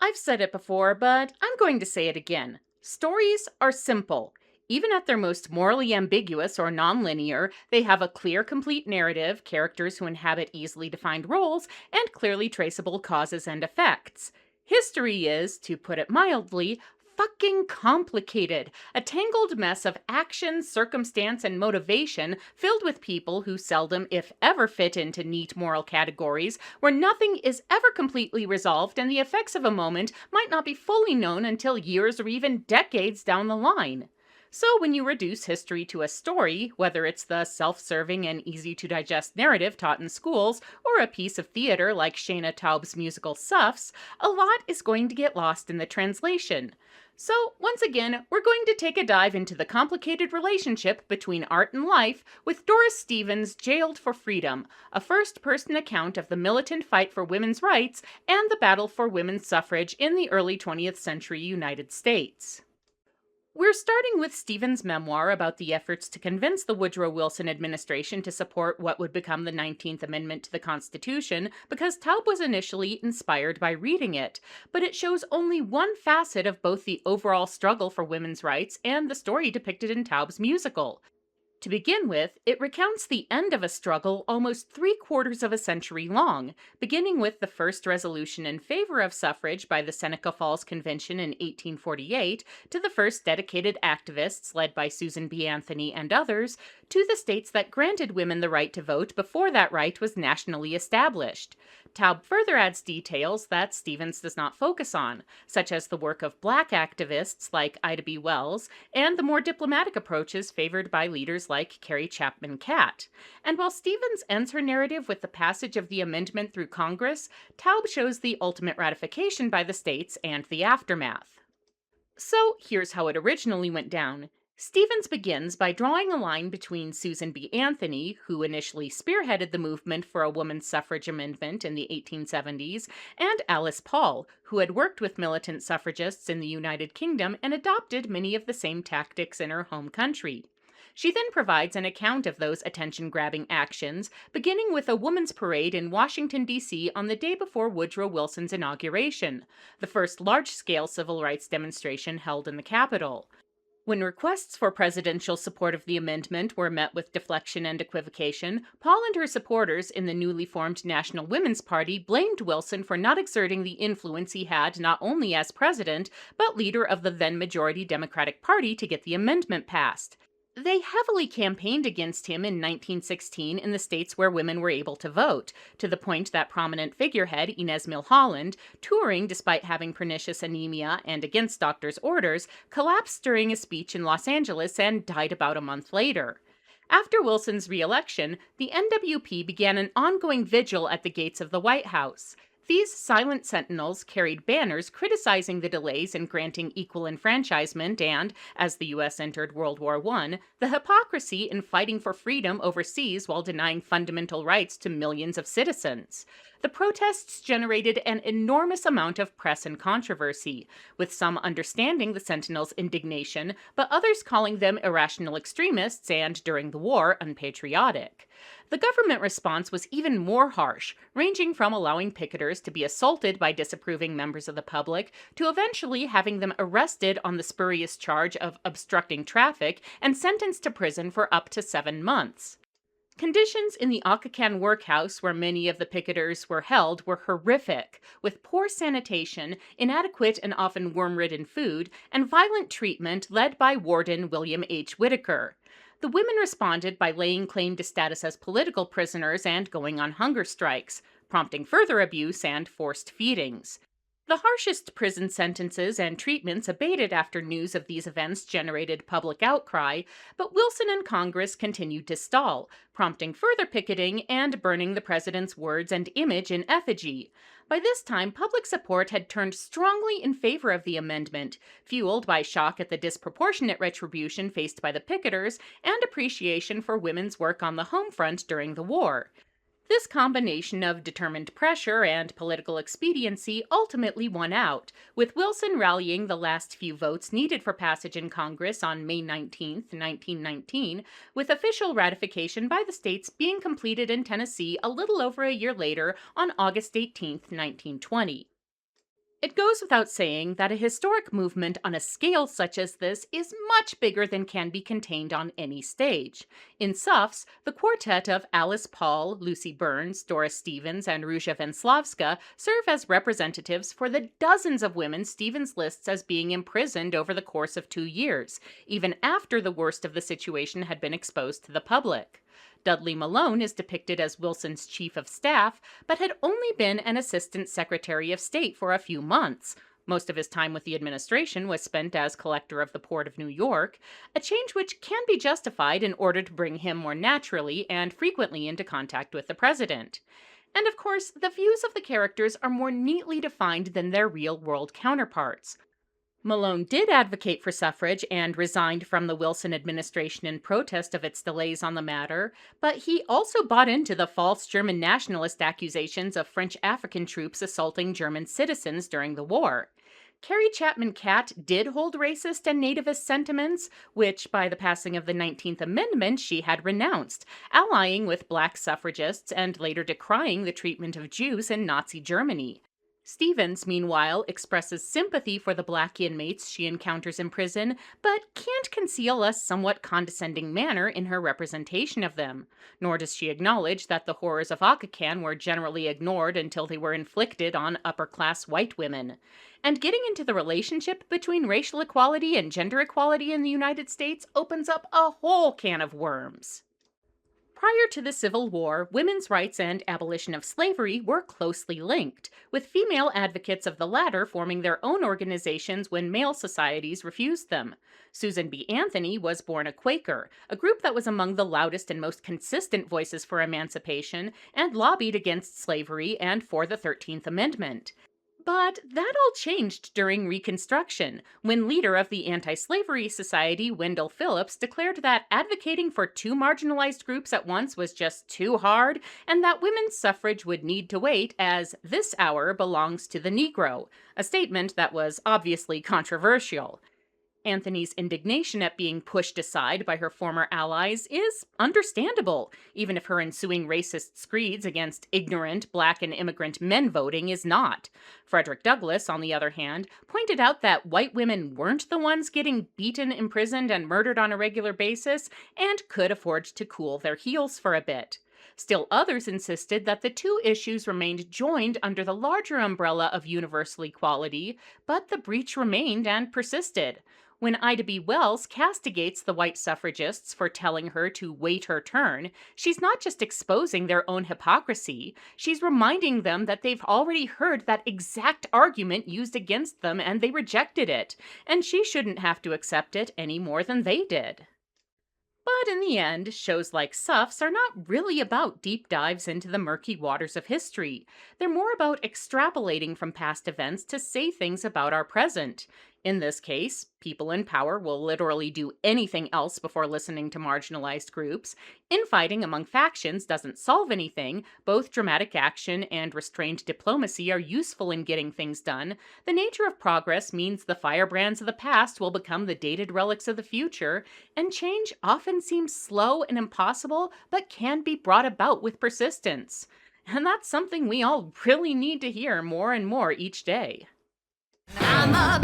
I've said it before, but I'm going to say it again. Stories are simple. Even at their most morally ambiguous or nonlinear, they have a clear, complete narrative, characters who inhabit easily defined roles, and clearly traceable causes and effects. History is, to put it mildly, fucking complicated. A tangled mess of action, circumstance, and motivation filled with people who seldom, if ever, fit into neat moral categories, where nothing is ever completely resolved and the effects of a moment might not be fully known until years or even decades down the line. So, when you reduce history to a story, whether it's the self serving and easy to digest narrative taught in schools, or a piece of theater like Shana Taub's musical Suffs, a lot is going to get lost in the translation. So, once again, we're going to take a dive into the complicated relationship between art and life with Doris Stevens' Jailed for Freedom, a first person account of the militant fight for women's rights and the battle for women's suffrage in the early 20th century United States. We're starting with Stevens' memoir about the efforts to convince the Woodrow Wilson administration to support what would become the 19th Amendment to the Constitution because Taub was initially inspired by reading it, but it shows only one facet of both the overall struggle for women's rights and the story depicted in Taub's musical. To begin with, it recounts the end of a struggle almost three-quarters of a century long, beginning with the first resolution in favor of suffrage by the Seneca Falls Convention in 1848, to the first dedicated activists led by Susan B. Anthony and others, to the states that granted women the right to vote before that right was nationally established. Taub further adds details that Stevens does not focus on, such as the work of black activists like Ida B. Wells and the more diplomatic approaches favored by leaders like Carrie Chapman Catt. And while Stevens ends her narrative with the passage of the amendment through Congress, Taub shows the ultimate ratification by the states and the aftermath. So here's how it originally went down. Stevens begins by drawing a line between Susan B. Anthony, who initially spearheaded the movement for a woman's suffrage amendment in the 1870s, and Alice Paul, who had worked with militant suffragists in the United Kingdom and adopted many of the same tactics in her home country. She then provides an account of those attention-grabbing actions, beginning with a woman's parade in Washington, D.C. on the day before Woodrow Wilson's inauguration, the first large-scale civil rights demonstration held in the Capitol. When requests for presidential support of the amendment were met with deflection and equivocation, Paul and her supporters in the newly formed National Women's Party blamed Wilson for not exerting the influence he had not only as president, but leader of the then majority Democratic Party to get the amendment passed. They heavily campaigned against him in 1916 in the states where women were able to vote, to the point that prominent figurehead Inez Milholland, touring despite having pernicious anemia and against doctors' orders, collapsed during a speech in Los Angeles and died about a month later. After Wilson's re-election, the NWP began an ongoing vigil at the gates of the White House. These silent sentinels carried banners criticizing the delays in granting equal enfranchisement and, as the U.S. entered World War I, the hypocrisy in fighting for freedom overseas while denying fundamental rights to millions of citizens. The protests generated an enormous amount of press and controversy, with some understanding the Sentinels' indignation, but others calling them irrational extremists and, during the war, unpatriotic. The government response was even more harsh, ranging from allowing picketers to be assaulted by disapproving members of the public to eventually having them arrested on the spurious charge of obstructing traffic and sentenced to prison for up to 7 months. Conditions in the Occoquan workhouse where many of the picketers were held were horrific, with poor sanitation, inadequate and often worm-ridden food, and violent treatment led by Warden William H. Whitaker. The women responded by laying claim to status as political prisoners and going on hunger strikes, prompting further abuse and forced feedings. The harshest prison sentences and treatments abated after news of these events generated public outcry, but Wilson and Congress continued to stall, prompting further picketing and burning the president's words and image in effigy. By this time, public support had turned strongly in favor of the amendment, fueled by shock at the disproportionate retribution faced by the picketers and appreciation for women's work on the home front during the war. This combination of determined pressure and political expediency ultimately won out, with Wilson rallying the last few votes needed for passage in Congress on May 19, 1919, with official ratification by the states being completed in Tennessee a little over a year later on August 18, 1920. It goes without saying that a historic movement on a scale such as this is much bigger than can be contained on any stage. In Suffs, the quartet of Alice Paul, Lucy Burns, Doris Stevens, and Ruja Venslavska serve as representatives for the dozens of women Stevens lists as being imprisoned over the course of 2 years, even after the worst of the situation had been exposed to the public. Dudley Malone is depicted as Wilson's chief of staff, but had only been an assistant secretary of state for a few months. Most of his time with the administration was spent as collector of the Port of New York, a change which can be justified in order to bring him more naturally and frequently into contact with the president. And of course, the views of the characters are more neatly defined than their real world counterparts. Malone did advocate for suffrage and resigned from the Wilson administration in protest of its delays on the matter, but he also bought into the false German nationalist accusations of French African troops assaulting German citizens during the war. Carrie Chapman Catt did hold racist and nativist sentiments, which by the passing of the 19th Amendment she had renounced, allying with black suffragists and later decrying the treatment of Jews in Nazi Germany. Stevens, meanwhile, expresses sympathy for the black inmates she encounters in prison, but can't conceal a somewhat condescending manner in her representation of them. Nor does she acknowledge that the horrors of Occoquan were generally ignored until they were inflicted on upper-class white women. And getting into the relationship between racial equality and gender equality in the United States opens up a whole can of worms. Prior to the Civil War, women's rights and abolition of slavery were closely linked, with female advocates of the latter forming their own organizations when male societies refused them. Susan B. Anthony was born a Quaker, a group that was among the loudest and most consistent voices for emancipation and lobbied against slavery and for the 13th Amendment. But that all changed during Reconstruction, when leader of the Anti-Slavery Society, Wendell Phillips, declared that advocating for two marginalized groups at once was just too hard, and that women's suffrage would need to wait as this hour belongs to the Negro, a statement that was obviously controversial. Anthony's indignation at being pushed aside by her former allies is understandable, even if her ensuing racist screeds against ignorant black and immigrant men voting is not. Frederick Douglass, on the other hand, pointed out that white women weren't the ones getting beaten, imprisoned, and murdered on a regular basis, and could afford to cool their heels for a bit. Still others insisted that the two issues remained joined under the larger umbrella of universal equality, but the breach remained and persisted. When Ida B. Wells castigates the white suffragists for telling her to wait her turn, she's not just exposing their own hypocrisy, she's reminding them that they've already heard that exact argument used against them and they rejected it, and she shouldn't have to accept it any more than they did. But in the end, shows like Suffs are not really about deep dives into the murky waters of history. They're more about extrapolating from past events to say things about our present. In this case, people in power will literally do anything else before listening to marginalized groups. Infighting among factions doesn't solve anything. Both dramatic action and restrained diplomacy are useful in getting things done. The nature of progress means the firebrands of the past will become the dated relics of the future, and change often seems slow and impossible, but can be brought about with persistence. And that's something we all really need to hear more and more each day. I'm a